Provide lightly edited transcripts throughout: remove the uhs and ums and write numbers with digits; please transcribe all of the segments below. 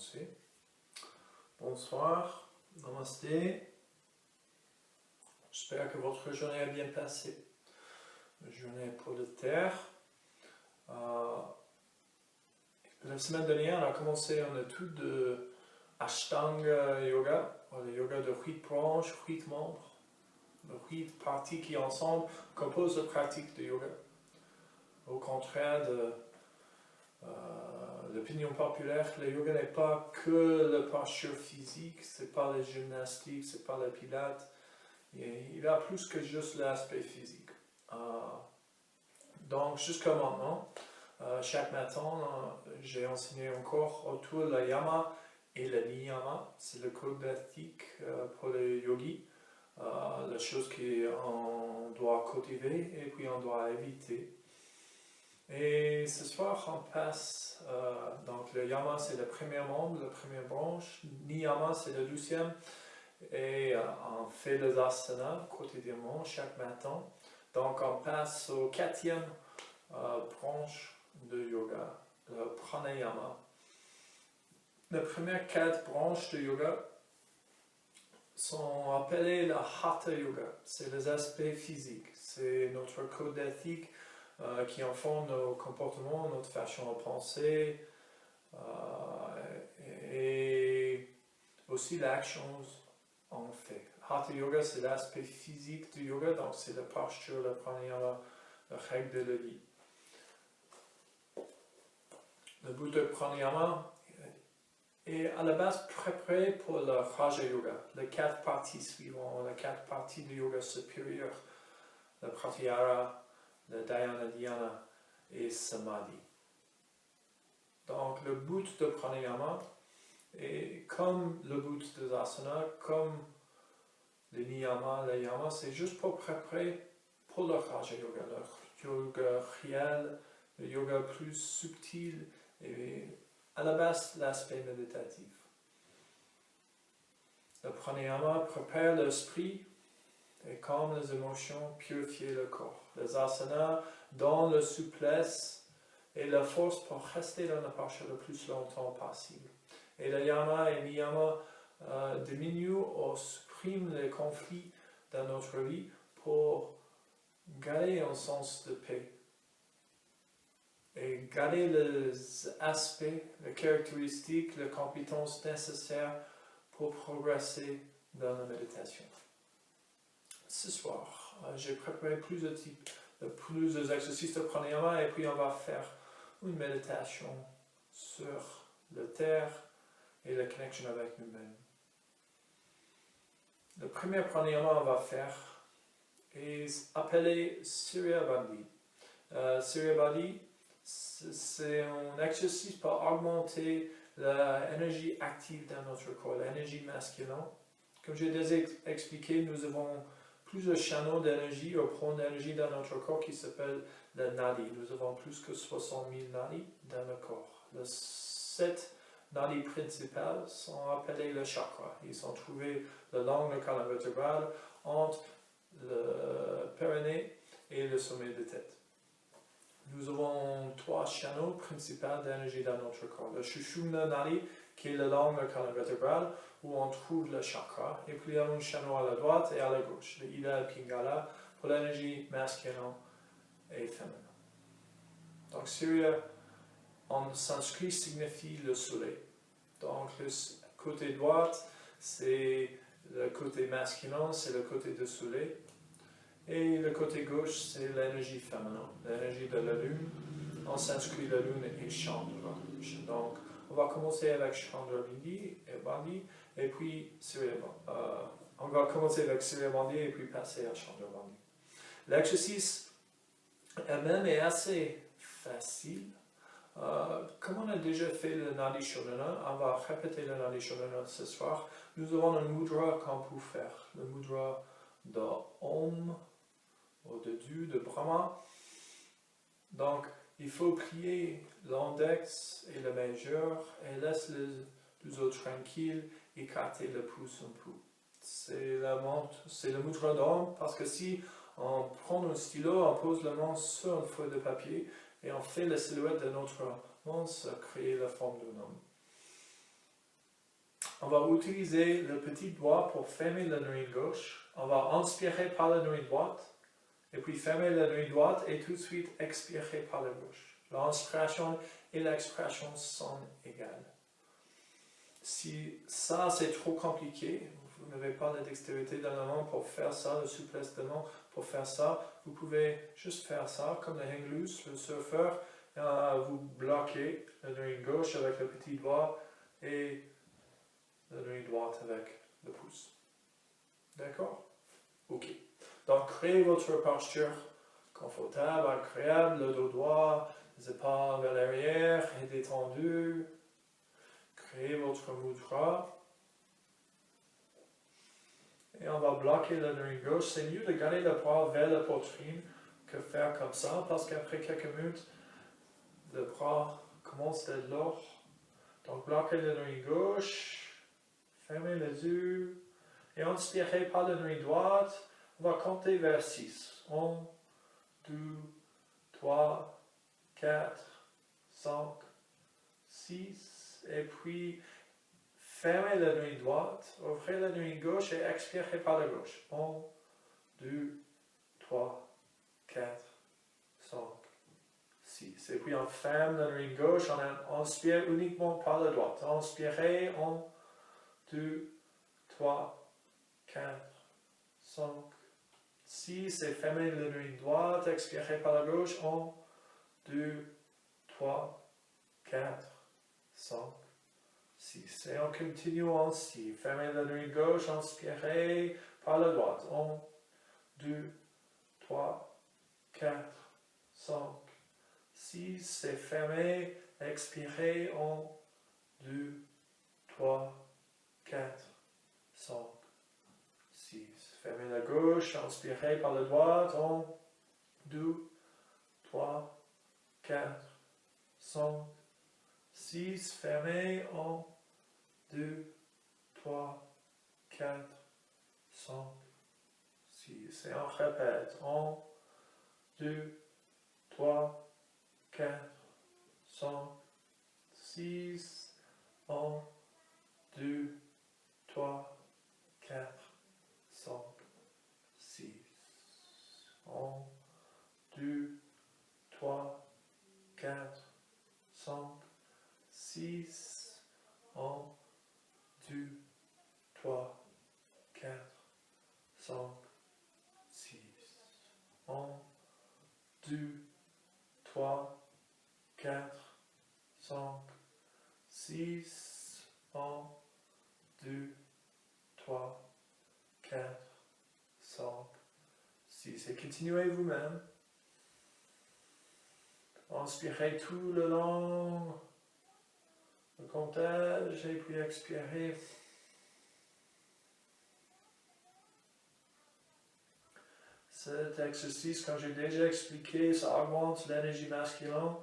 commencer. Bonsoir, namasté. J'espère que votre journée a bien passé. La journée pour la Terre. La semaine dernière, on a commencé une étude de Ashtanga Yoga, le yoga de 8 branches, 8 membres, 8 parties qui ensemble composent la pratique de yoga. Au contraire de l'opinion populaire, le yoga n'est pas que la posture physique, c'est pas la gymnastique, c'est pas la pilates. Il a plus que juste l'aspect physique. Donc jusqu'à maintenant, chaque matin, j'ai enseigné encore autour de la yama et le niyama. C'est le code d'éthique pour les yogis, la chose qu'on doit cultiver et puis on doit éviter. Et ce soir, on passe, donc le yama c'est le premier membre, la première branche, niyama c'est le 12e, et on fait les asanas quotidiennement, chaque matin. Donc on passe au 4e branche de yoga, le pranayama. Les premières 4 branches de yoga sont appelées le hatha yoga, c'est les aspects physiques, c'est notre code d'éthique qui informe nos comportements, notre façon de penser et aussi l'action en fait. Hatha yoga c'est l'aspect physique du yoga, donc c'est la posture, le pranayama, la règle de la vie. Le but de pranayama est à la base préparé pour le Raja Yoga, les 4 parties suivantes, les 4 parties du yoga supérieur, le Pratyahara, le Dhyana Dhyana et Samadhi. Donc le but de pranayama est comme le but des asanas, comme le niyama, le yama, c'est juste pour préparer pour le Raja Yoga, le yoga réel, le yoga plus subtil et à la base l'aspect méditatif. Le pranayama prépare l'esprit et calme les émotions, purifier le corps. Les asanas donnent la souplesse et la force pour rester dans la posture le plus longtemps possible. Et le yama et niyama diminuent ou suppriment les conflits dans notre vie pour garder un sens de paix et garder les aspects, les caractéristiques, les compétences nécessaires pour progresser dans la méditation. Ce soir, j'ai préparé plusieurs exercices de pranayama et puis on va faire une méditation sur la terre et la connexion avec nous-mêmes. Le premier pranayama on va faire est appelé Surya Bandhi. Surya Bandhi, c'est un exercice pour augmenter l'énergie active dans notre corps, l'énergie masculine. Comme j'ai déjà expliqué, nous avons plusieurs channels d'énergie ou points d'énergie dans notre corps qui s'appellent les nadis. Nous avons plus que 60 000 nadis dans le corps. Les 7 nadis principales sont appelés les chakras. Ils sont trouvés le long de la colonne vertébrale entre le périnée et le sommet de tête. Nous avons 3 channels principaux d'énergie dans notre corps. Le Sushumna Nadi, qui est le long de la colonne vertébrale, où on trouve le chakra. Et puis il y a un channel à la droite et à la gauche, le Ida et Pingala, pour l'énergie masculine et féminine. Donc Surya, en sanskrit, signifie le soleil. Donc le côté droit, c'est le côté masculin, c'est le côté du soleil. Et le côté gauche, c'est l'énergie féminine, l'énergie de la lune. En sanskrit, la lune est Chandra. Donc, on va commencer avec Chandra Bandhi et puis on va commencer avec Surya Bandhi et puis passer à Chandra Bandhi. L'exercice même est assez facile. Comme on a déjà fait le Nadi Shodhana, on va répéter le Nadi Shodhana ce soir. Nous avons un mudra qu'on peut faire, le mudra de Om, ou de Dieu, de Brahma. Donc, il faut plier l'index et le majeur et laisser les autres tranquilles, écarter le pouce un peu. C'est le mudra d'Om parce que si on prend un stylo, on pose la main sur une feuille de papier et on fait la silhouette de notre main, ça crée la forme d'un homme. va utiliser le petit doigt pour fermer la narine gauche. On va inspirer par la narine droite, et puis fermer la narine droite, et tout de suite expirer par la gauche. L'inspiration et l'expiration sont égales. Si ça c'est trop compliqué, vous n'avez pas la dextérité de la main pour faire ça, la souplesse de main pour faire ça, vous pouvez juste faire ça, comme le hang loose, le surfeur, vous bloquez la narine gauche avec le petit doigt et la narine droite avec le pouce. D'accord? Ok. Donc, créez votre posture confortable, agréable, le dos droit, les épaules vers l'arrière et détendues. Créez votre mudra. Et on va bloquer la narine gauche. C'est mieux de garder le bras vers la poitrine que faire comme ça, parce qu'après quelques minutes, le bras commence à être lourd. Donc, bloquez la narine gauche, fermez les yeux, et inspirez par la narine droite. On va compter vers 6. 1, 2, 3, 4, 5, 6, et puis fermez la narine droite, ouvrez la narine gauche et expirez par la gauche. 1, 2, 3, 4, 5, 6. Et puis on ferme la narine gauche, on inspire uniquement par la droite. Inspirez, 1, 2, 3, 4, 5, 6, et fermez la narine droite, expirez par la gauche. 1, 2, 3, 4, 5, 6. Et on continue ainsi. Fermez la narine gauche, inspirez par la droite. 1, 2, 3, 4, 5, 6. Et fermez, expirez. 1, 2, 3, 4, 5, 6. Fermez la gauche, inspirez par la droite. 1, 2, 3, 4, 5, 6. Fermez. 1, 2, 3, 4, 5, 6. Et on répète. 1, 2, 3, 4, 5, 6. 1, 2, 3, 4, 5, 6. 1, 2, 3, 4, 5, 6. 1, 2, 3, 4, 5, 6. 1, 2, 3, 4, 5, 6. 1, 2, 3, 4, 5, 6. Et continuez vous-même. Inspirez tout le long, le comptage, et puis expirez. Cet exercice, comme j'ai déjà expliqué, ça augmente l'énergie masculine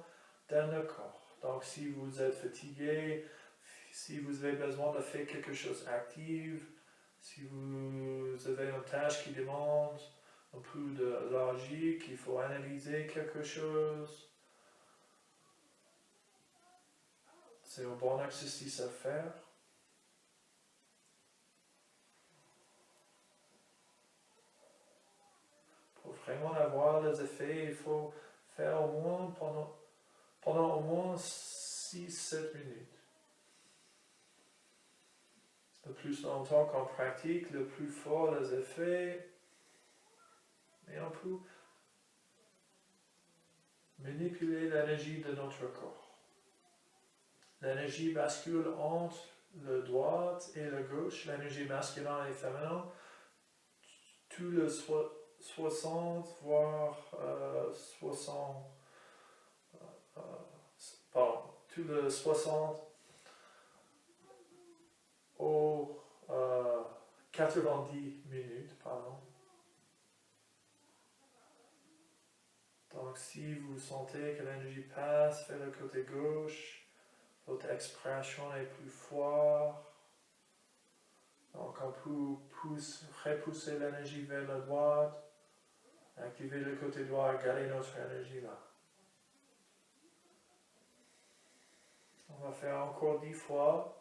dans le corps. Donc, si vous êtes fatigué, si vous avez besoin de faire quelque chose d'actif, si vous avez une tâche qui demande un peu de logique, il faut analyser quelque chose, c'est un bon exercice à faire. Pour vraiment avoir les effets, il faut faire au moins pendant au moins 6-7 minutes. Le plus longtemps qu'on pratique, le plus fort les effets. Et on peut manipuler l'énergie de notre corps. L'énergie bascule entre le droit et le gauche, l'énergie masculine et féminin. Tout le 60, voire 60, tout le 60 aux 90 minutes, pardon. Donc si vous sentez que l'énergie passe vers le côté gauche, votre expiration est plus forte. Donc on peut repousser l'énergie vers la droite, activer le côté droit, garder notre énergie là. On va faire encore 10 fois.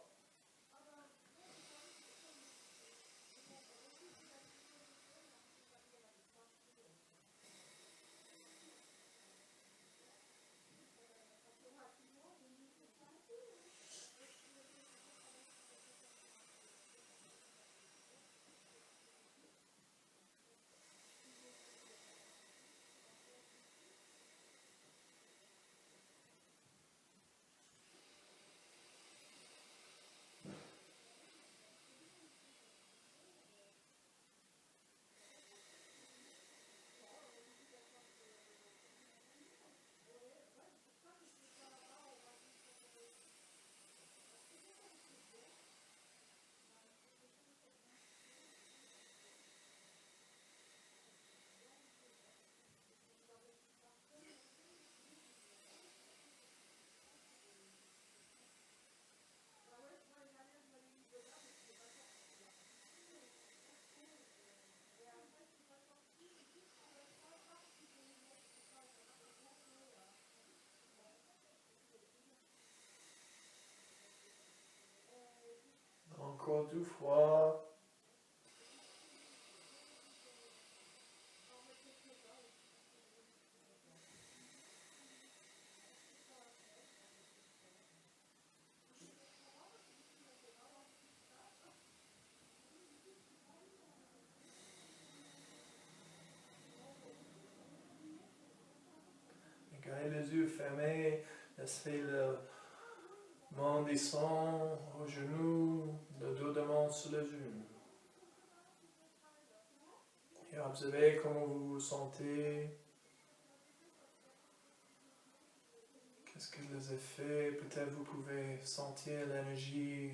encore 2 fois. Gardez les yeux fermés, laissez le main descendre aux genoux, le dos demande sur les genoux. Et observez comment vous vous sentez. Qu'est-ce que les effets? Peut-être vous pouvez sentir l'énergie,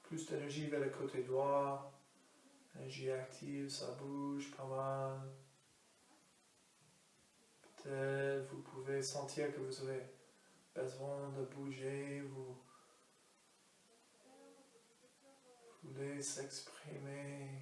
plus d'énergie vers le côté droit. Énergie active, ça bouge pas mal. Peut-être vous pouvez sentir que vous avez besoin de bouger, vous voulez s'exprimer.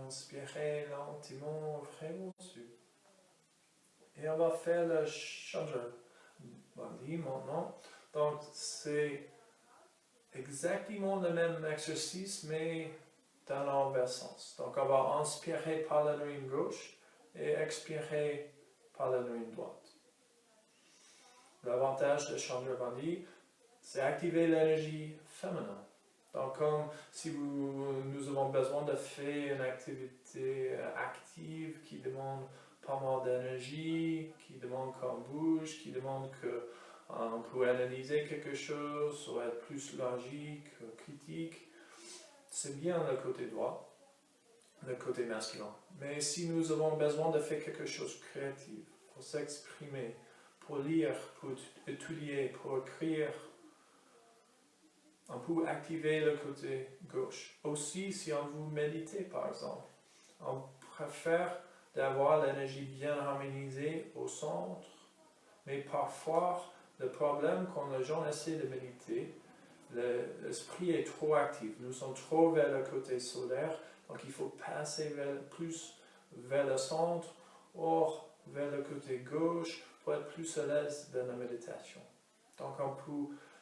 Inspirez lentement, vraiment dessus. Et on va faire le Chandra Bandhi maintenant. Donc c'est exactement le même exercice, mais dans l'envers sens. Donc on va inspirer par la narine gauche et expirer par la narine droite. L'avantage de Chandra Bandhi, c'est activer l'énergie féminine. Donc, comme si nous avons besoin de faire une activité active qui demande pas mal d'énergie, qui demande qu'on bouge, qui demande qu'on peut analyser quelque chose, ou être plus logique, critique, c'est bien le côté droit, le côté masculin. Mais si nous avons besoin de faire quelque chose de créatif, pour s'exprimer, pour lire, pour étudier, pour écrire, on peut activer le côté gauche. Aussi, si on veut méditer, par exemple, on préfère d'avoir l'énergie bien harmonisée au centre, mais parfois, le problème quand les gens essaient de méditer, l'esprit est trop actif. Nous sommes trop vers le côté solaire, donc il faut passer plus vers le centre, or vers le côté gauche, pour être plus à l'aise dans la méditation. Donc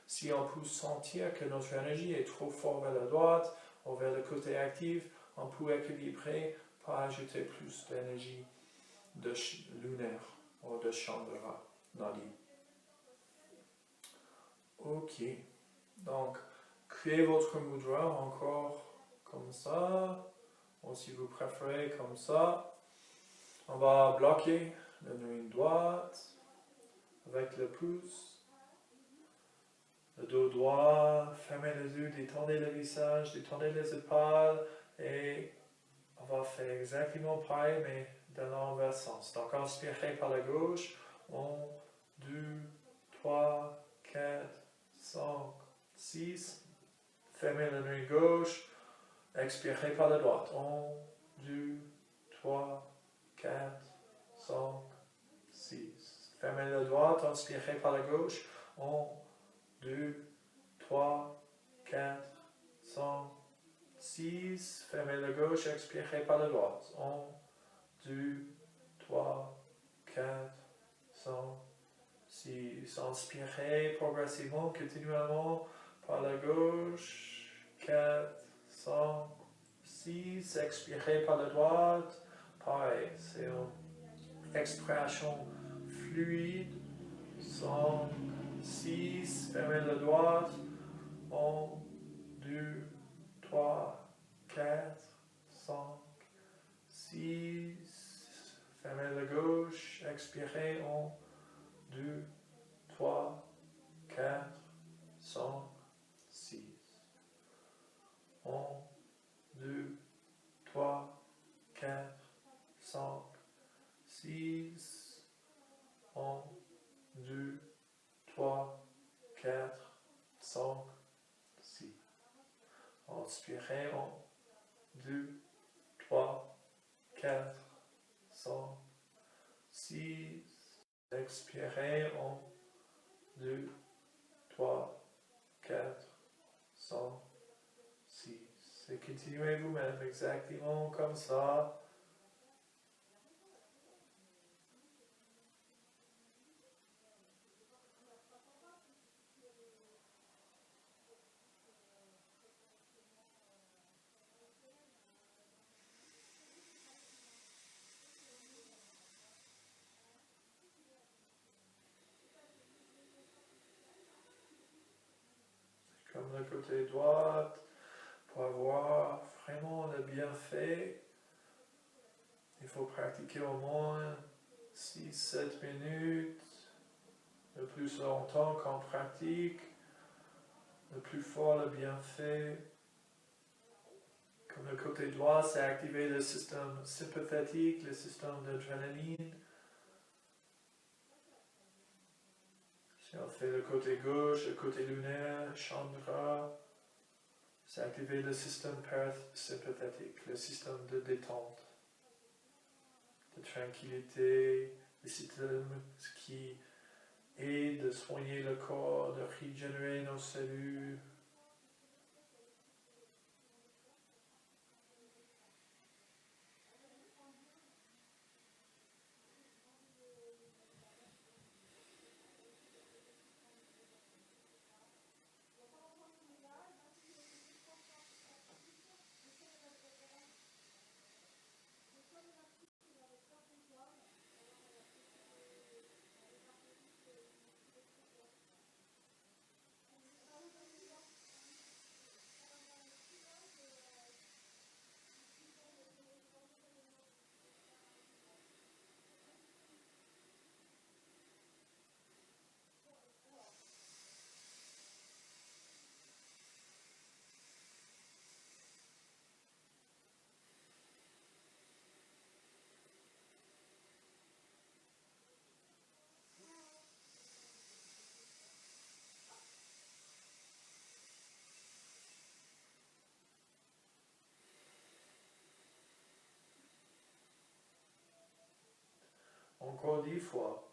si on peut sentir que notre énergie est trop forte vers la droite ou vers le côté actif, on peut équilibrer pour ajouter plus d'énergie de lunaire ou de Chandra Nadi. Ok, donc créez votre mudra encore comme ça, ou si vous préférez comme ça. On va bloquer la narine droite avec le pouce. Le dos droit, fermez les yeux, détendez le visage, détendez les épaules et on va faire exactement pareil mais dans l'envers sens. Donc inspirez par la gauche, 1, 2, 3, 4, 5, 6. Fermez la narine gauche, expirez par la droite. 1, 2, 3, 4, 5, 6. Fermez la droite, inspirez par la gauche. 1, 2, 3, 4, 5, 6. Fermez la gauche, expirez par la droite. 1, 2, 3, 4, 5, 6. Inspirez progressivement, continuellement par la gauche. 4, 5, 6. Expirez par la droite. Pareil, c'est une expiration fluide. 5, 6, fermez la droite, 1, 2, 3, 4, 5, 6, fermez la gauche, expirez, 1, 2, 3, 4, 5, 6, 1, 2, 3, 4, 5, 6, 1, 2, 3, 4, 5, 6. Inspirez, 1, 2, 3, 4, 5, 6. Expirez. 1, 2, 3, 4, 5, 6. Et continuez vous-même exactement comme ça. Comme le côté droit, pour avoir vraiment le bienfait, il faut pratiquer au moins 6-7 minutes. Le plus longtemps qu'on pratique, le plus fort le bienfait. Comme le côté droit, c'est activer le système sympathique, le système d'adrénaline. Si on fait le côté gauche, le côté lunaire, Chandra, c'est activer le système parasympathique, le système de détente, de tranquillité, le système qui aide à soigner le corps, de régénérer nos cellules. Encore 10 fois.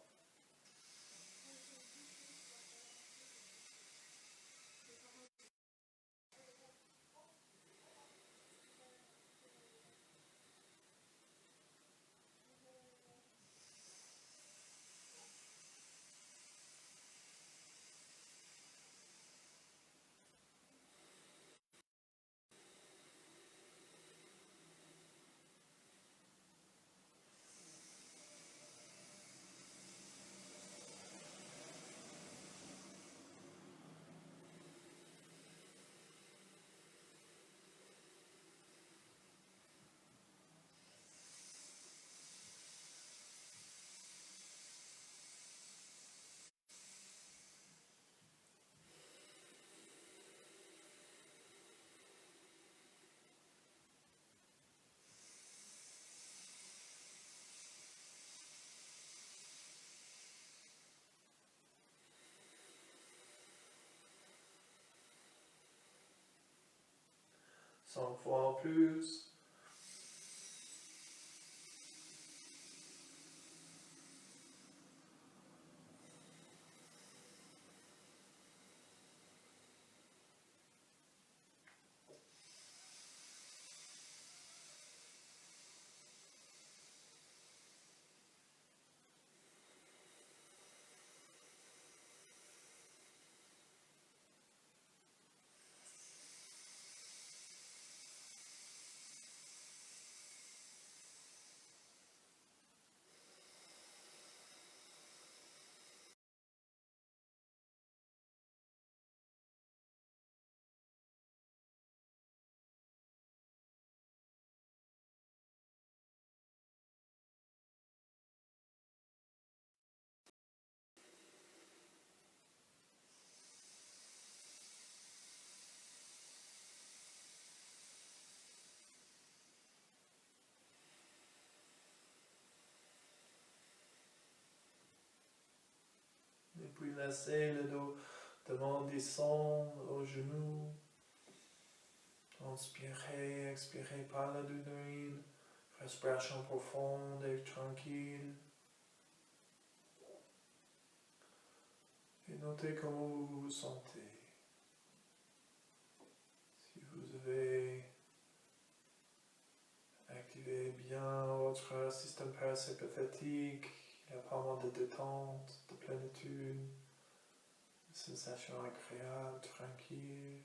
Cent fois en plus. Et puis laissez le dos devant descendre aux genoux. Inspirez, expirez par la narine. Respiration profonde et tranquille. notez comment vous vous sentez. Si vous avez activé bien votre système parasympathique, il y a pas mal de détente, de plénitude, de sensations agréables, tranquilles.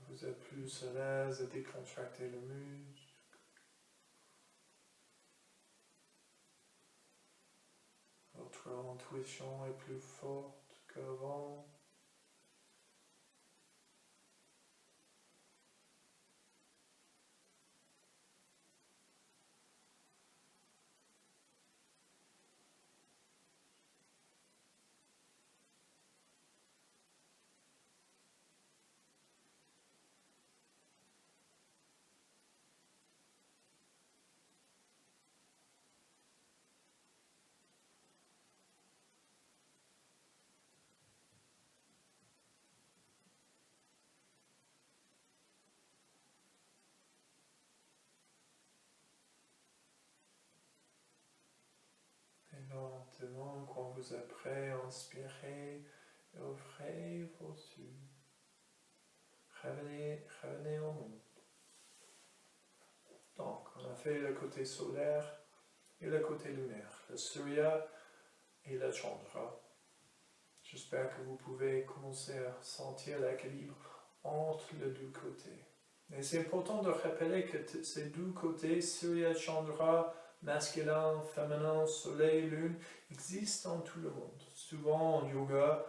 Vous êtes plus à l'aise de décontracter le muscle. Votre intuition est plus forte qu'avant. Et lentement, quand vous êtes prêt, inspirez et ouvrez vos yeux. Revenez au monde. Donc, on a fait le côté solaire et le côté lunaire, le Surya et le Chandra. J'espère que vous pouvez commencer à sentir l'équilibre entre les deux côtés. Et c'est important de rappeler que ces deux côtés, Surya, Chandra, masculin, féminin, soleil, lune, existent dans tout le monde. Souvent en yoga,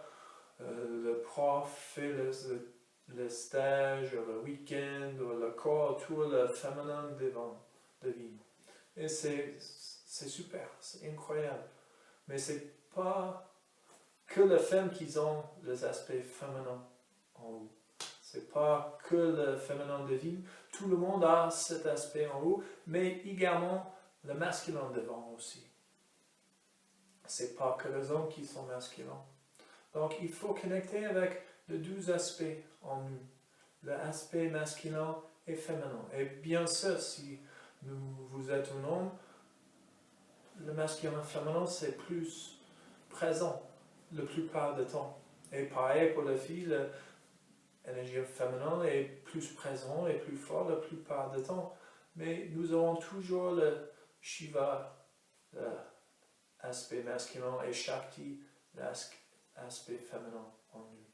le prof fait le stage, le week-end, ou le cours autour le féminin divin. Et c'est super, c'est incroyable. Mais c'est pas que les femmes qui ont les aspects féminins en haut. C'est pas que le féminin divin. Tout le monde a cet aspect en haut, mais également le masculin devant aussi. C'est pas que les hommes qui sont masculins. Donc il faut connecter avec les deux aspects en nous, l'aspect masculin et féminin. Et bien sûr, si vous êtes un homme, le masculin féminin c'est plus présent la plupart du temps. Et pareil pour les filles, l'énergie féminine est plus présente et plus forte la plupart du temps. Mais nous avons toujours le Shiva, l'aspect masculin, et Shakti, l'aspect féminin en nous.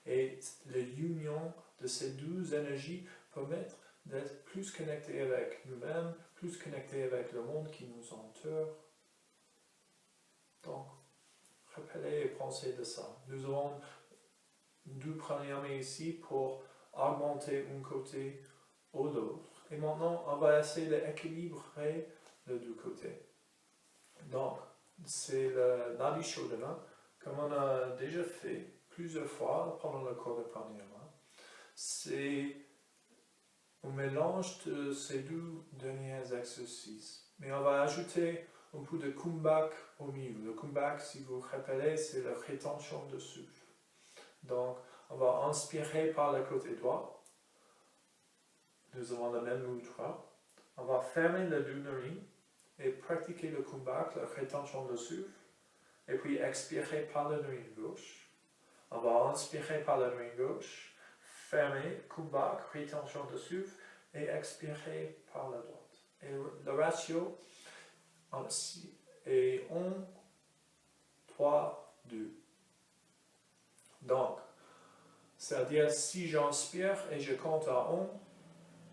Et l'union de ces deux énergies permet d'être plus connectés avec nous-mêmes, plus connectés avec le monde qui nous entoure. Donc, rappelez et pensez de ça. Nous avons deux pranayama ici pour augmenter un côté ou l'autre. Et maintenant, on va essayer d'équilibrer les deux côtés. Donc, c'est le Nadi Shodhana, comme on a déjà fait plusieurs fois pendant le cours de pranayama. C'est un mélange de ces deux derniers exercices. Mais on va ajouter un peu de kumbhak au milieu. Le kumbhak, si vous vous rappelez, c'est la rétention de souffle. Donc, on va inspirer par le côté droit. Nous avons le même mudra. On va fermer les deux narines et pratiquer le kumbhak, la rétention de souffle. Et puis expirer par la narine gauche. On va inspirer par la narine gauche, fermer, kumbhak, rétention de souffle et expirer par la droite. Et le ratio est 1, 3, 2. Donc, c'est-à-dire si j'inspire et je compte à 1,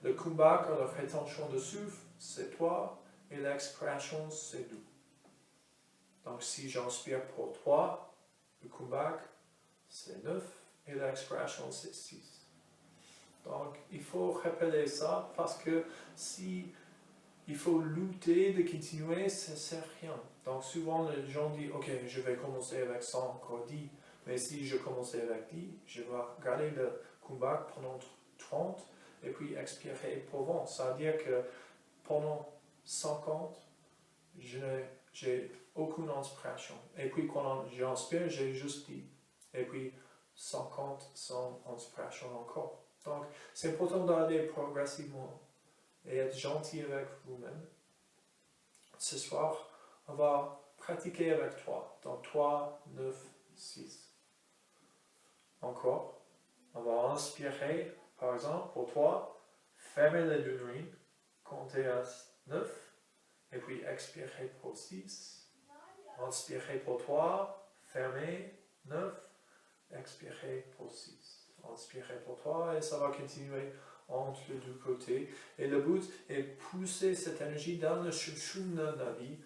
le kumbhak, la rétention de souffle, c'est 3 et l'expiration, c'est 2. Donc, si j'inspire pour 3, le kumbhak, c'est 9 et l'expiration, c'est 6. Donc, il faut rappeler ça parce que si il faut lutter de continuer, ça ne sert à rien. Donc, souvent, les gens disent, ok, je vais commencer avec 100, encore 10. Mais si je commençais avec 10, je vais garder le kumbhak pendant 30 et puis expirer pour 20. Ça veut dire que pendant 50, j'ai aucune inspiration. Et puis quand j'inspire, j'ai juste 10. Et puis 50 sans inspiration encore. Donc c'est important d'aller progressivement et être gentil avec vous-même. Ce soir, on va pratiquer avec 3. Donc 3, 9, 6. Encore. On va inspirer, par exemple, pour 3, fermez les deux narines, comptez à 9, et puis expirez pour 6. Inspirez pour 3, fermez, 9, expirez pour 6. Inspirez pour 3, et ça va continuer entre les deux côtés. Et le but est de pousser cette énergie dans le Sushumna Nadi,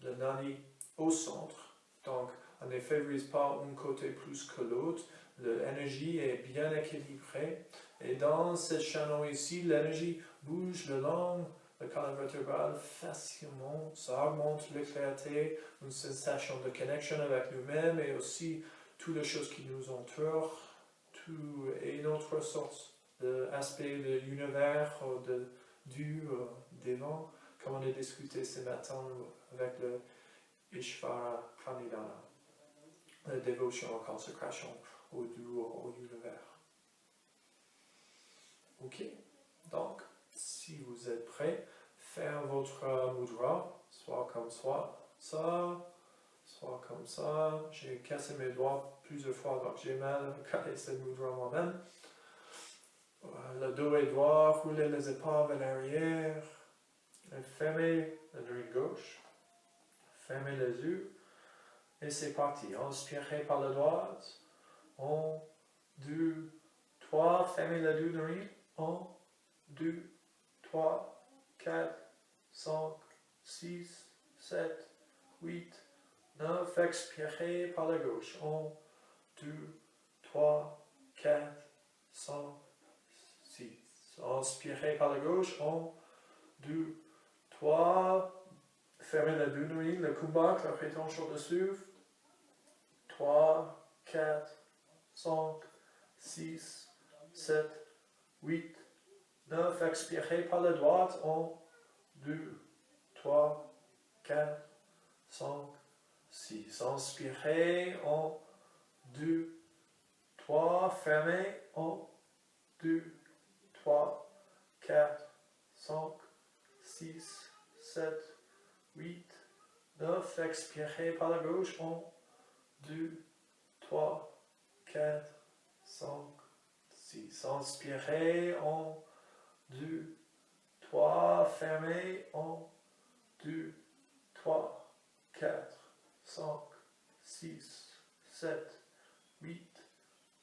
le Nadi au centre. Donc, on ne favorise pas un côté plus que l'autre. L'énergie est bien équilibrée. Et dans ce channel ici, l'énergie bouge le long le colonne vertébrale facilement. Ça augmente la clarté, une sensation de connexion avec nous-mêmes et aussi toutes les choses qui nous entourent. Tout est une autre sorte d'aspect de l'univers, devant, comme on a discuté ce matin avec le Ishvara Pranidhana, la dévotion en consécration au univers. Ok, donc, si vous êtes prêts, faire votre mudra, soit comme ça, soit comme ça. J'ai cassé mes doigts plusieurs fois, donc j'ai mal cassé cette mudra moi-même. Le dos est droit, roulez les épaules vers l'arrière, fermez la narine gauche, fermez les yeux, et c'est parti. Inspirez par la droite, 1, 2, 3, fermez les deux narines, 1, 2, 3, 4, 5, 6, 7, 8, 9, expirez par la gauche, 1, 2, 3, 4, 5, 6. Inspirez par la gauche, 1, 2, 3, fermez les deux narines, le kumbhak, la rétention de souffle, 3, 4, 5, 6, 7, 8, 9, expirez par la droite, 1, 2, 3, 4, 5, 6. Inspirez, 1, 2, 3, fermez, 1, 2, 3, 4, 5, 6, 7, 8, 9, expirez par la gauche, 1, 2, 3, 4, 5, 6. Inspirez, 1, 2, 3, fermez, 1, 2, 3, 4, 5, 6, 7, 8,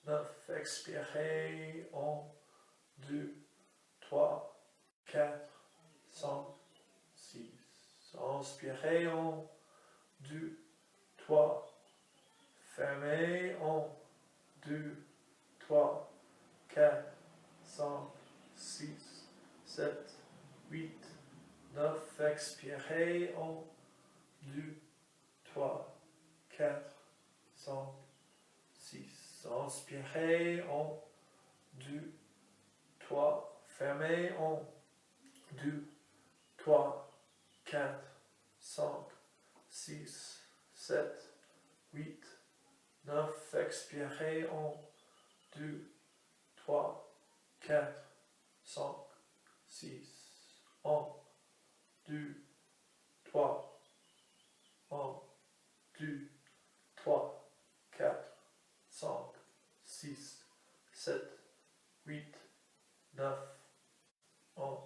9, expirez, 1, 2, 3, 4, 5, 6. Inspirez, 1, 2, 3, fermez, 1, 2, 3, 4, 5, 6, 7, 8, 9, expirez, 1, 2, 3, 4, 5, 6. Inspirez, 1, 2, 3, fermez, 1, 2, 3, 4, 5, 6, 7, 8, 9, expirez, 1, 2, 3, 4, 5, 6, 1, 2, 3, 1, 2, 3, 4, 5, 6, 7, 8, 9, 1,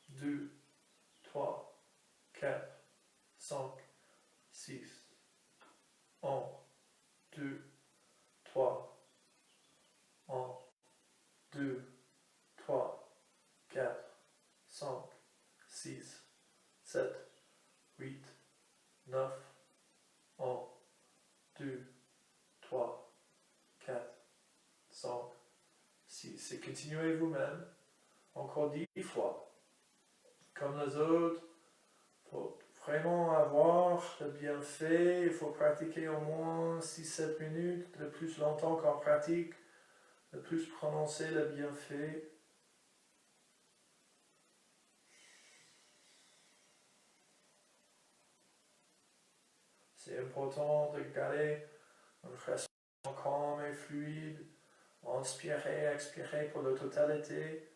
2, 3, 4, 5, 6, 1, 2, 3, 1, 2, 3, 4, 5, 6, 7, 8, 9, 1, 2, 3, 4, 5, 6. Et continuez vous-même, encore 10 fois. Comme les autres, il faut vraiment avoir le bienfait, il faut pratiquer au moins 6-7 minutes, le plus longtemps qu'on pratique, le plus prononcer le bienfait. C'est important de garder une respiration calme et fluide, inspirer, expirer pour la totalité.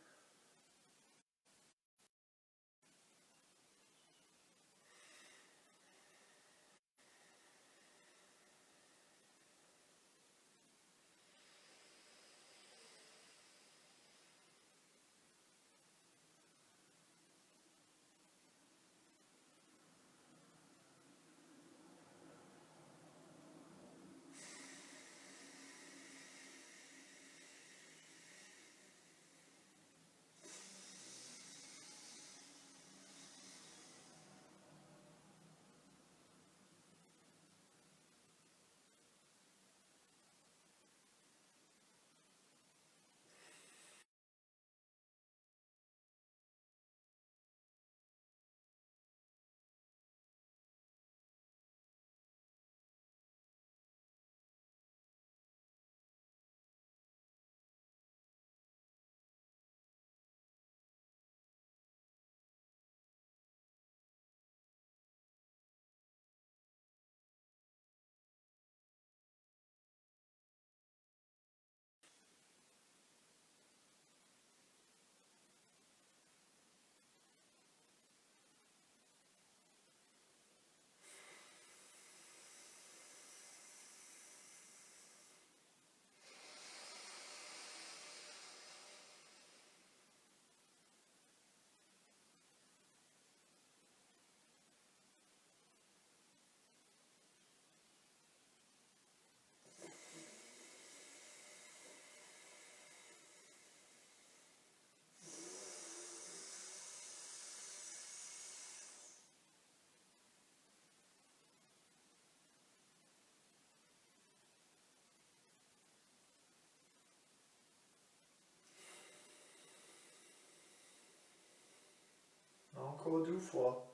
encore 2 fois.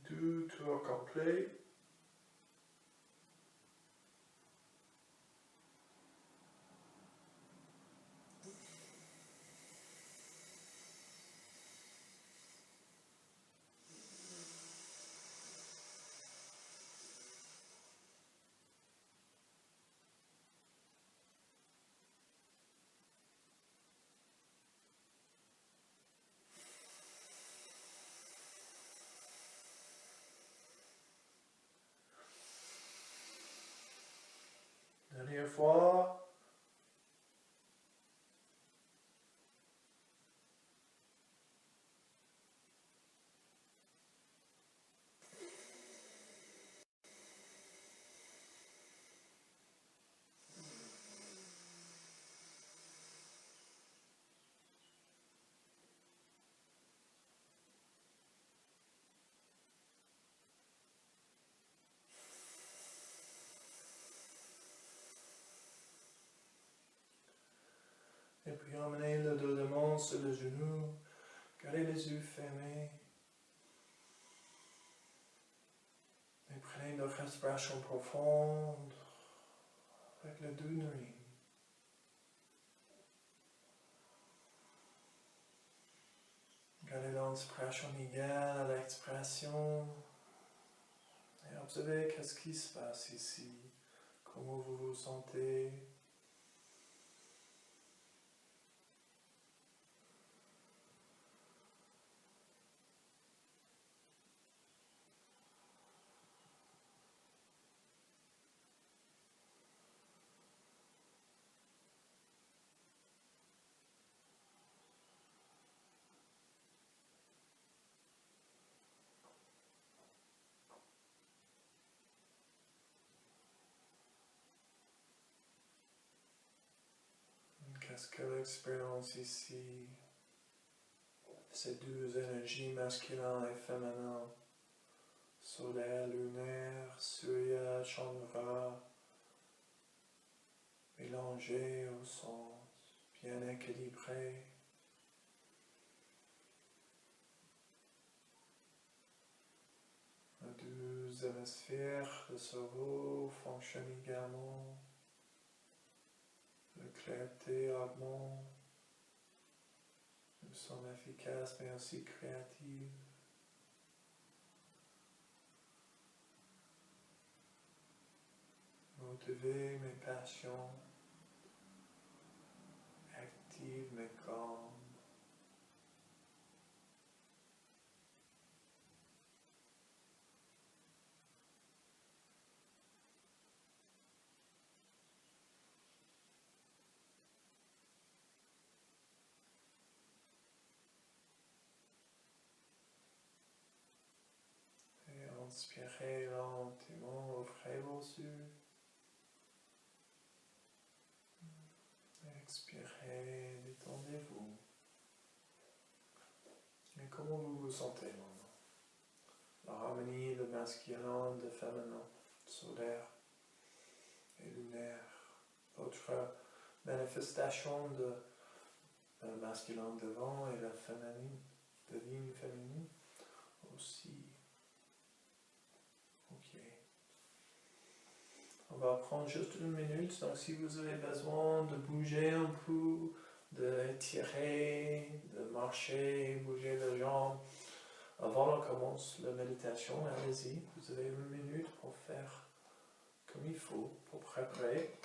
Deux tours complets. Dernière fois. Et puis emmenez le dos de main sur le genou. Gardez les yeux fermés. Et prenez une respiration profonde avec le dos narine. Gardez l'inspiration égale à l'expiration. Et observez qu'est-ce qui se passe ici. Comment vous vous sentez. Qu'est-ce que l'expérience ici, ces deux énergies masculines et féminines, solaire, lunaire, Surya, Chandra, mélangées au sens bien équilibré. Les deux hémisphères du cerveau fonctionnent également. La clarté augmente. Nous sommes efficaces mais aussi créatifs. Motivés mais patients. Actifs mais calmes. Et inspirez lentement, ouvrez vos yeux. Expirez, détendez-vous. Et comment vous vous sentez maintenant? La harmonie de masculin, de féminin, solaire et lunaire. Votre manifestation de masculin devant et la féminine, divine féminine aussi. Ok. On va prendre juste 1 minute, donc si vous avez besoin de bouger un peu, d'étirer, de marcher, bouger les jambes, avant qu'on commence la méditation, allez-y, vous avez 1 minute pour faire comme il faut, pour préparer.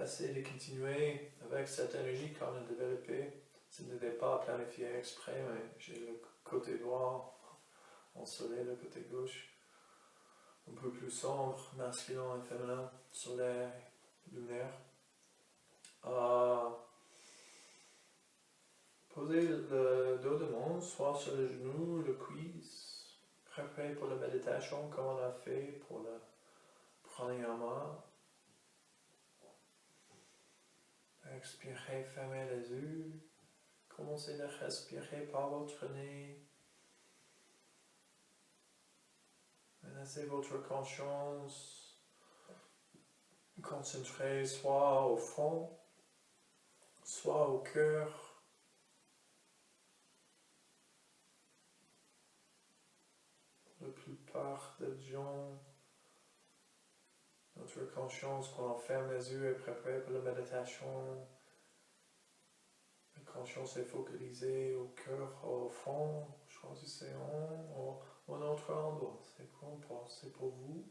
essayer de continuer avec cette énergie qu'on a développée. Ce n'était pas planifié exprès, mais j'ai le côté droit ensoleillé, le côté gauche un peu plus sombre, masculin et féminin, solaire, lunaire. Posez le dos de mon, soit sur le genou, le cuisse, préparé pour la méditation comme on a fait pour le pranayama. Expirez, fermez les yeux. Commencez à respirer par votre nez. Laissez votre conscience concentrer soit au fond, soit au cœur. La plupart des gens, notre conscience, quand on ferme les yeux et prépare pour la méditation, la conscience est focalisée au cœur, au fond. Choisissez un autre endroit, c'est pour vous.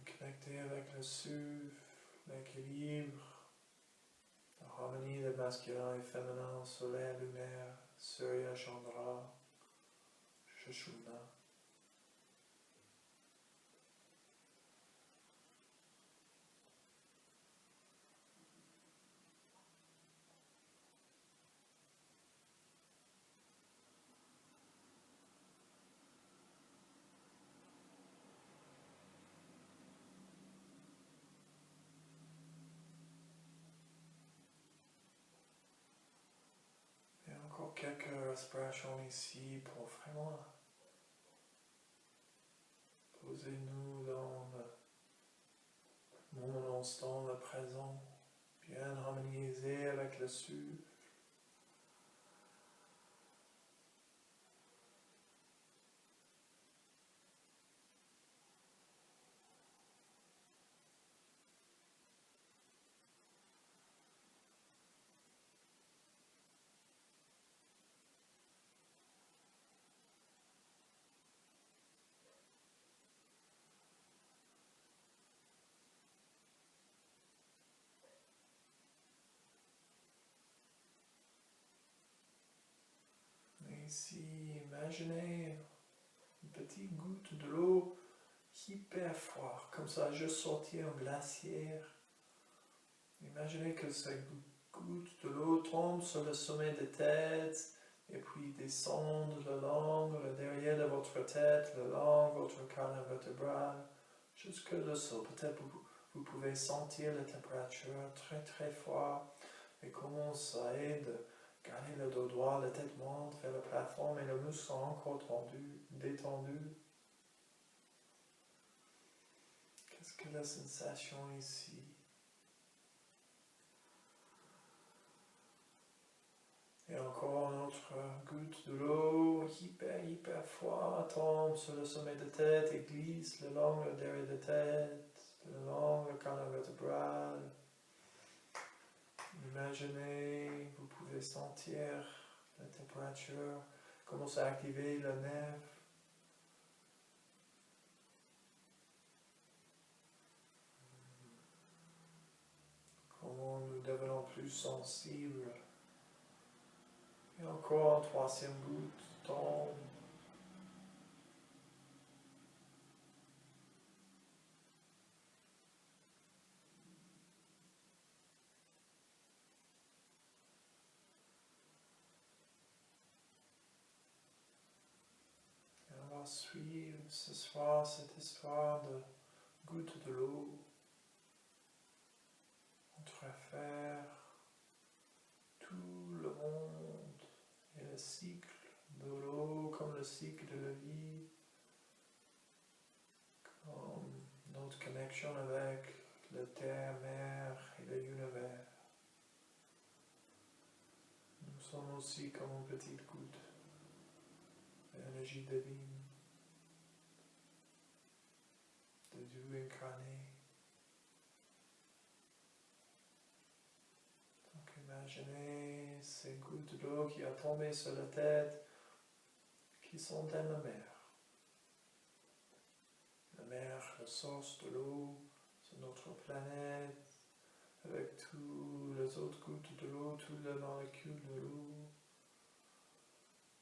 Connectez avec le souffle, l'équilibre, l'harmonie de masculin et féminin, soleil, lunaire, Surya, Chandra, Sushumna. Et encore quelques respirations ici pour vraiment poser-nous dans le moment instant, le présent, bien harmonisé avec le souffle. Et ici, imaginez une petite goutte de l'eau hyper froide, comme ça, juste sortir un glacier. Imaginez que cette goutte de l'eau tombe sur le sommet de tête et puis descend le long, le derrière de votre tête, le long, votre colonne vertébrale, jusque le sol. Peut-être vous pouvez sentir la température très très froide et comment ça aide à garder le dos droit, la tête monte vers le plafond, mais les muscles sont encore tendus, détendus. Qu'est-ce que la sensation ici? Et encore une autre goutte de l'eau hyper froide tombe sur le sommet de tête et glisse le long le derrière de tête, le long le colonne vertébrale. Imaginez, vous pouvez sentir la température, commencer à activer le nerf. Comment nous devenons plus sensibles. Et encore un troisième goutte tombe. Et on va suivre ce soir cette histoire de goutte de l'eau. On préfère tout le monde et le cycle de l'eau comme le cycle de la vie, comme notre connexion avec la terre, mer et l'univers. Nous sommes aussi comme une petite goutte d'énergie divine, de Dieu incarné. Donc imaginez ces gouttes d'eau qui ont tombé sur la tête, qui sont dans la mer. La mer, la source de l'eau, de notre planète, avec toutes les autres gouttes de l'eau, toutes les molécules de l'eau,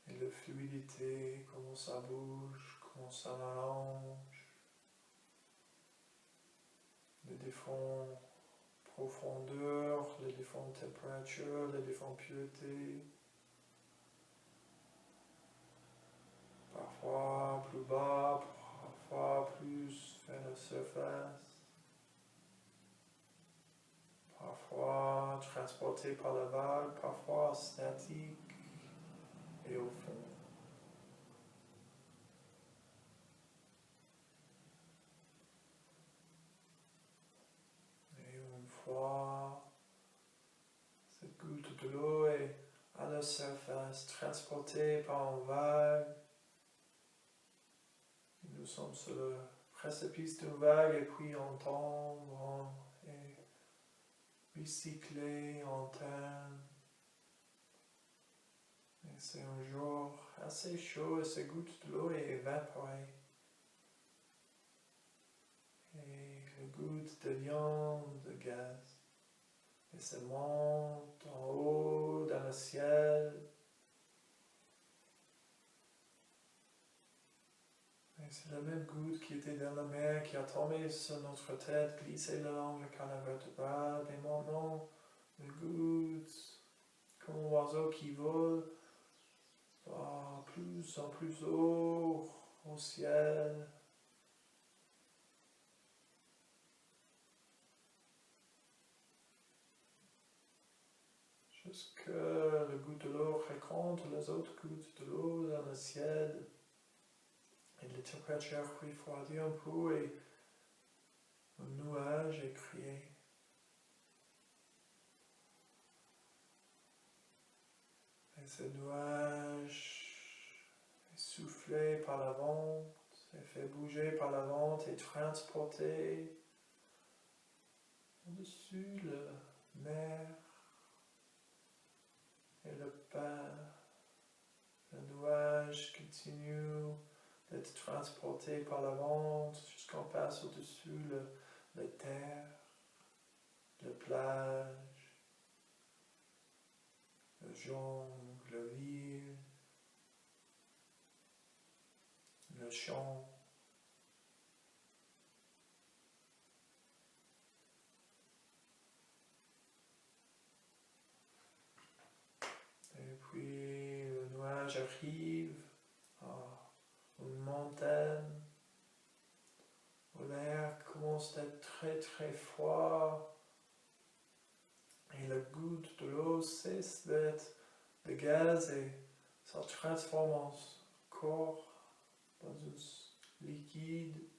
et la fluidité, comment ça bouge, comment ça mélange, les différentes profondeurs, les différentes températures, les différentes puretés. Parfois plus bas, parfois plus vers la surface. Parfois transporté par la vague, parfois statique et au fond. Et une fois cette goutte de l'eau est à la surface, transportée par une vague, nous sommes sur le précipice d'une vague et puis on tombe et recyclé en terre. Et c'est un jour assez chaud et cette goutte de l'eau est évaporée. Et les gouttes deviennent de gaz. Et ça monte en haut dans le ciel. Et c'est la même goutte qui était dans la mer, qui a tombé sur notre tête, glissé le long de canal vertébral. Et maintenant, les gouttes, comme un oiseau qui vole, plus en plus haut au ciel. Jusque le goutte de l'eau rencontre les autres gouttes de l'eau dans le ciel. Et la température refroidit un peu et un nuage est créé. Et ce nuage est soufflé par la vente, est fait bouger par la vente et transporté au-dessus de la mer. Et le nuage continue d'être transporté par la vente jusqu'on passe au-dessus la terre, la plage, le jungle, la ville, le champ. Et puis le nuage arrive à une montagne où l'air commence d'être très très froid et la goutte de l'eau cesse d'être de gaz et ça transforme en corps dans un liquide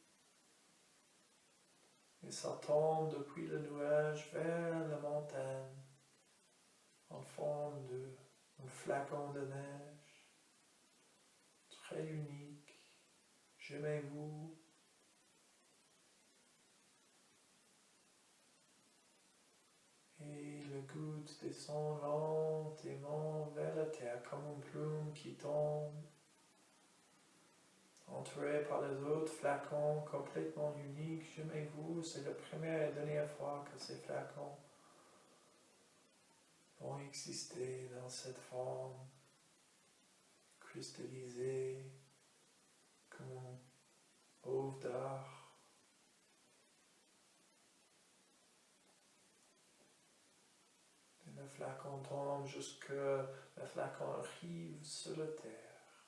et ça tombe depuis le nuage vers la montagne en forme d'un flacon de neige très unique, jamais vu. Et la goutte descend lentement vers la terre comme une plume qui tombe, entourée par les autres flacons complètement uniques, jamais vu. C'est la première et dernière fois que ces flacons vont exister dans cette forme cristallisée comme un œuvre d'art. Le flacon tombe jusque le flacon arrive sur la terre,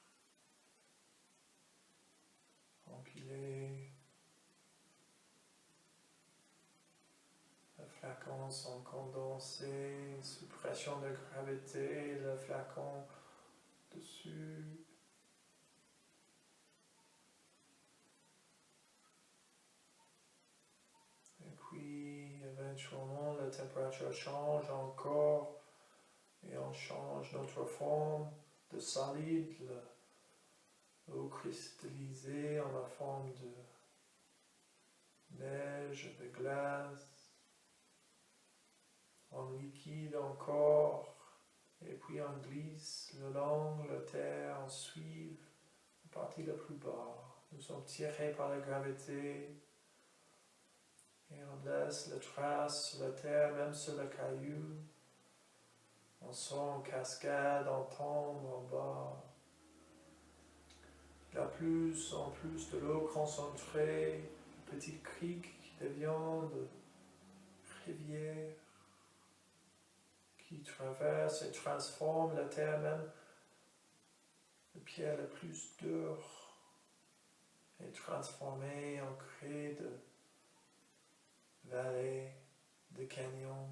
empilé. Les flacons sont condensés sous pression de gravité, le flacon dessus. Et puis, éventuellement, la température change encore et on change notre forme de solide, l'eau cristallisée en la forme de neige, de glace, en liquide encore, et puis on glisse le long de la terre, on suit la partie la plus bas. Nous sommes tirés par la gravité et on On laisse les traces sur la terre, même sur le caillou. On sent une cascade en tombe en bas. Il y a plus en plus de l'eau concentrée, de petites criques qui deviennent de rivières, qui traversent et transforment la terre, même la pierre la plus dure est transformée en crée de vallées, de canyons.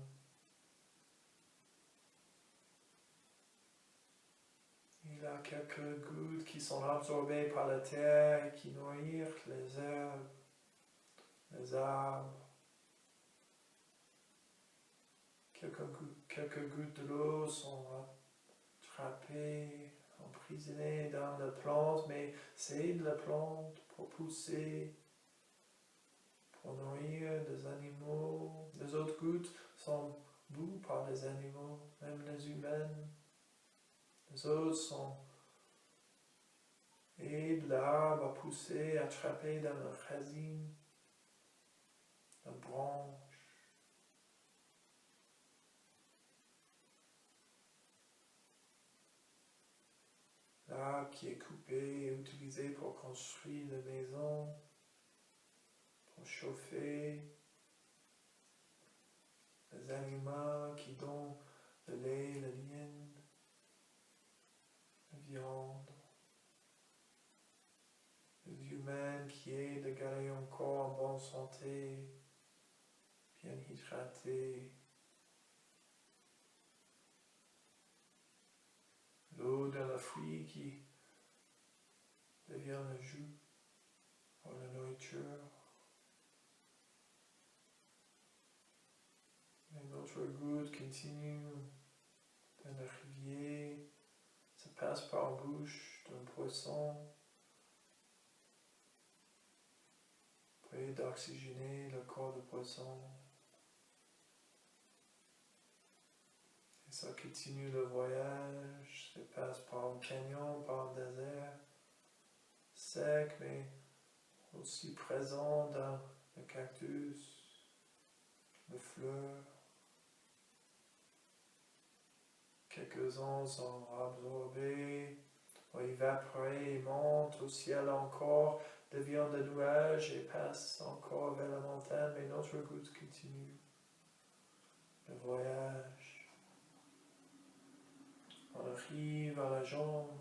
Il y a quelques gouttes qui sont absorbées par la terre et qui nourrissent les herbes, les arbres. Quelques gouttes de l'eau sont attrapées, emprisonnées dans la plante, mais c'est la plante pour pousser, pour nourrir des animaux. Les autres gouttes sont bues par les animaux, même les humains. Les autres sont aident l'arbre à pousser, attrapés dans la racine, la branche. L'arbre qui est coupé et utilisé pour construire des maisons, pour chauffer, les animaux qui donnent le lait, la laine, la viande, les humains qui aident à garder un corps en bonne santé, bien hydraté. L'eau de la fruit qui devient le jus pour la nourriture. Et notre goutte continue dans la rivière, ça passe par la bouche d'un poisson pour aider d'oxygéner le corps du poisson. Et ça continue le voyage, ça passe par un canyon, par un désert sec, mais aussi présent dans le cactus, le fleur. Quelques-uns sont absorbés, ou évaporés et montent au ciel encore, deviennent des nuages et passent encore vers la montagne, mais notre goutte continue le voyage. On arrive à la jungle.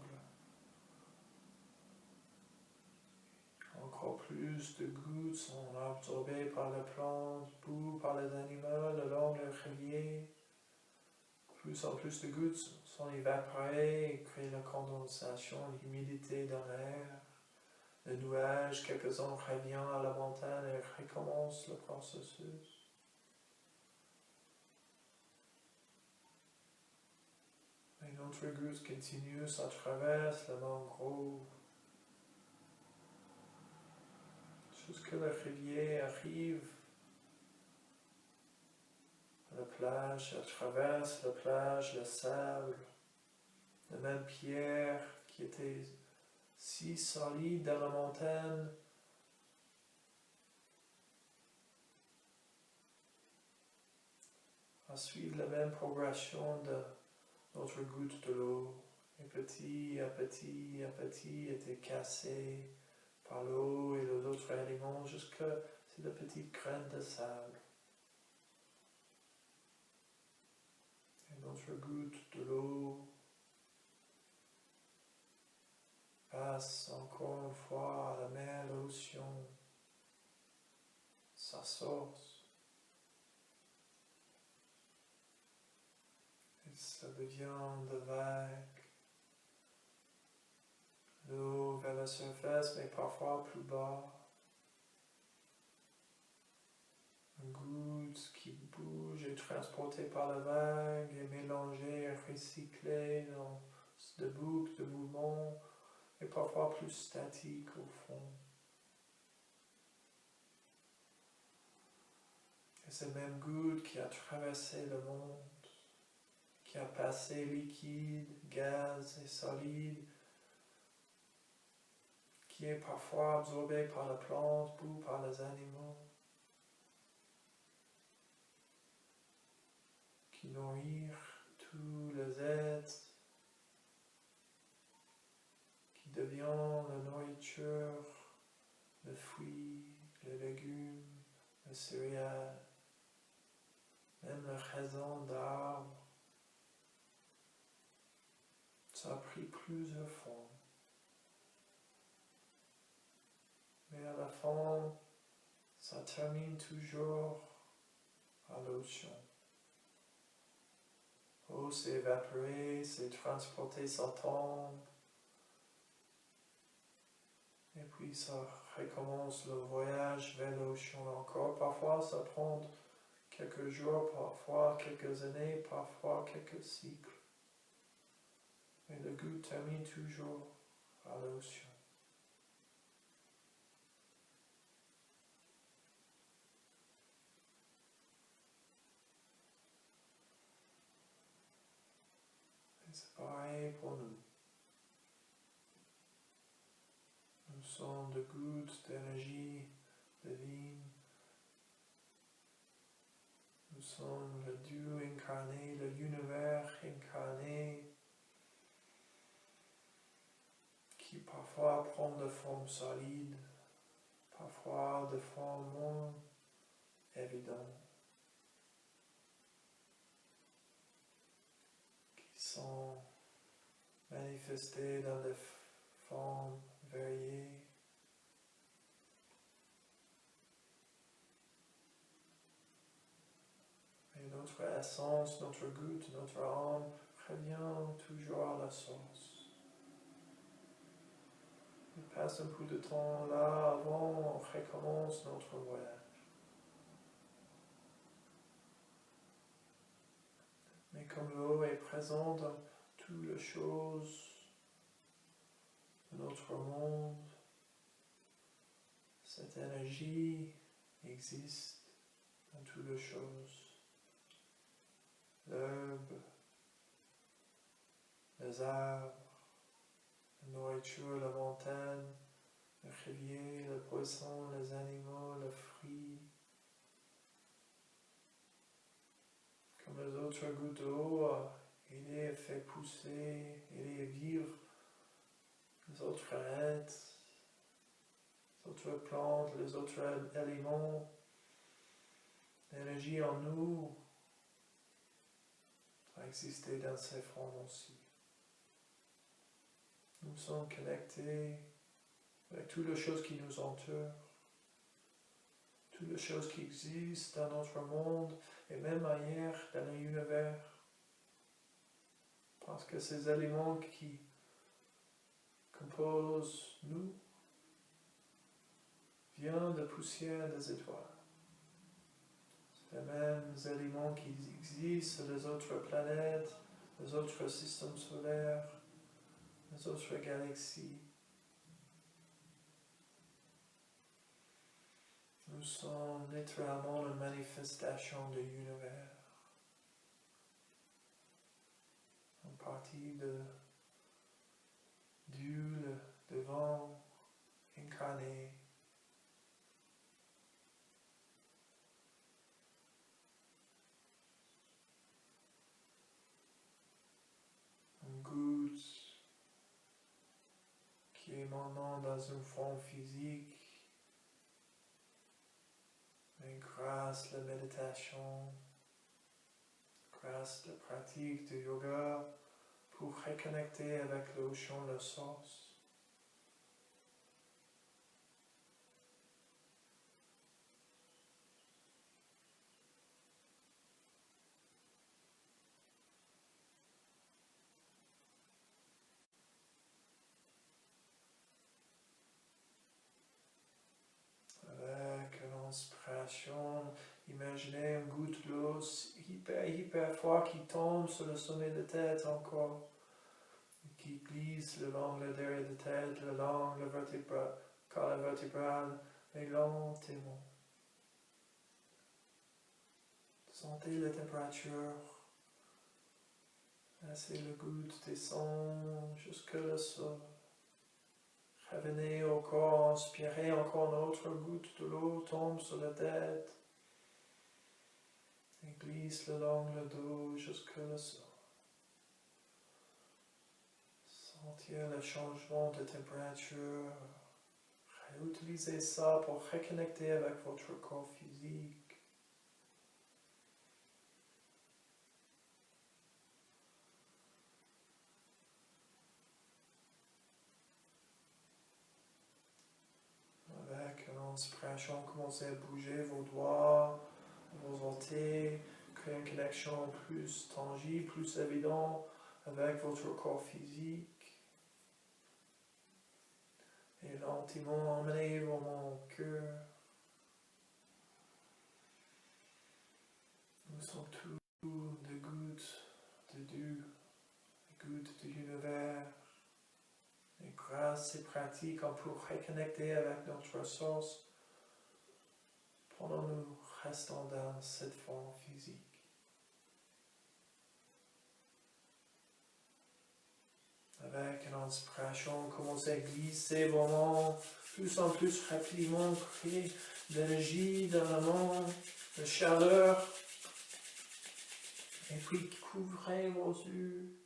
Encore plus de gouttes sont absorbées par les plantes, bues par les animaux le long de la rivière. Plus en plus de gouttes sont évaporées et créent la condensation, l'humidité dans l'air. Le nuage, quelques-uns reviennent à la montagne et recommencent le processus. Et notre goutte continue, ça traverse la mangrove. Jusque la rivière arrive à la plage, elle traverse la plage, le sable, la même pierre qui était si solide dans la montagne. À suivre la même progression de notre goutte de l'eau. Et petit à petit à petit était cassé par l'eau et les autres éléments jusqu'à ces petites graines de sable. Et notre goutte de l'eau passe encore une fois à la mer, l'océan, sa source. Et ça devient de vagues. L'eau vers la surface, mais parfois plus bas. Une goutte qui bouge est transportée par la vague et mélangée et recyclée dans de boucles de mouvements et parfois plus statique au fond. Et cette même goutte qui a traversé le monde, qui a passé liquide, gaz et solide, qui est parfois absorbé par la plante ou par les animaux. qui nourrit tous les êtres, qui devient la nourriture, le fruit, les légumes, les céréales, même le raisin d'arbre. Ça a pris plusieurs formes. Mais à la fin, ça termine toujours à l'océan. L'eau s'est évaporée, s'est transportée, ça tombe. Et puis ça recommence le voyage vers l'océan encore. Parfois ça prend quelques jours, parfois quelques années, parfois quelques cycles. Mais le goût termine toujours à l'océan. Et c'est pareil pour nous. Nous sommes de gouttes d'énergie divine. Nous sommes le Dieu incarné, l'univers incarné, qui parfois prend de formes solides, parfois de formes moins évidentes, qui sont manifestées dans des formes variées. Et notre essence, notre goutte, notre âme revient toujours à la source. On passe un peu de temps là avant, on recommence notre voyage. Mais comme l'eau est présente dans toutes les choses de notre monde, cette énergie existe dans toutes les choses. L'herbe, les arbres, la nourriture, la montagne, le rivière, le poisson, les animaux, les fruits. Comme les autres gouttes d'eau, il est fait pousser, il est vivre. Les autres êtres, les autres plantes, les autres éléments, l'énergie en nous a existé dans ces formes aussi. Nous sommes connectés avec toutes les choses qui nous entourent, toutes les choses qui existent dans notre monde et même ailleurs dans l'univers. Parce que ces éléments qui composent nous viennent de poussière des étoiles. C'est les mêmes éléments qui existent sur les autres planètes, les autres systèmes solaires, les autres galaxies. Nous sommes littéralement une manifestation de l'univers. En partie de Dieu, le divin, incarné. Une goutte qui est maintenant dans une forme physique. Mais grâce à la méditation, grâce à la pratique du yoga, pour reconnecter avec l'océan, la source, avec l'inspiration, imaginez une goutte d'eau hyper froide qui tombe sur le sommet de la tête encore, qui glisse le long de derrière de la tête, le long le colonne vertébrale, et lentement. Sentez la température, laissez le goutte descendre jusque le sol. Revenez au corps, inspirez encore une autre goutte de l'eau tombe sur la tête et glisse glisse le long le dos jusque le sol. Sentir le changement de température. Réutilisez ça pour reconnecter avec votre corps physique. Avec une inspiration, commencez à bouger vos doigts, vos orteils, créer une connexion plus tangible, plus évidente avec votre corps physique. Et lentement emmenez mon cœur. Nous sommes tous des gouttes de Dieu, des gouttes de l'univers. Et grâce à ces pratiques, on peut reconnecter avec notre source pendant que nous restons dans cette forme physique. Avec une inspiration, commencez à glisser vos mains plus en plus rapidement, créer de l'énergie dans la main, de chaleur. Et puis couvrez vos yeux.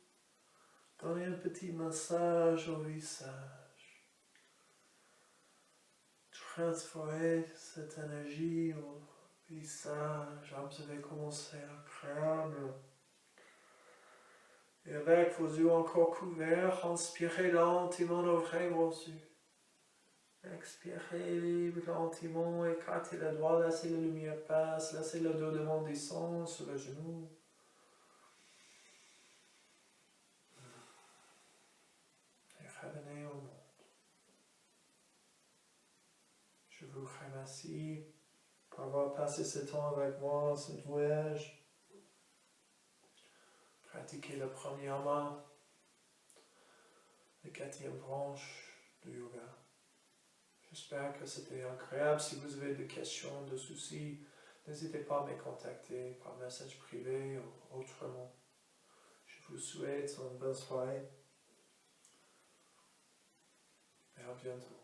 Donnez un petit massage au visage. Transférez cette énergie au visage. Observez comment c'est agréable. Et avec vos yeux encore couverts, inspirez lentement, ouvrez vos yeux. Expirez lentement, écartez les doigts, laissez la lumière passer, laissez le dos devant descendre sur le genou. Et revenez au monde. Je vous remercie pour avoir passé ce temps avec moi, ce voyage. Pratiquez la première main, la quatrième branche du yoga. J'espère que c'était agréable. Si vous avez des questions, des soucis, n'hésitez pas à me contacter par message privé ou autrement. Je vous souhaite une bonne soirée et à bientôt.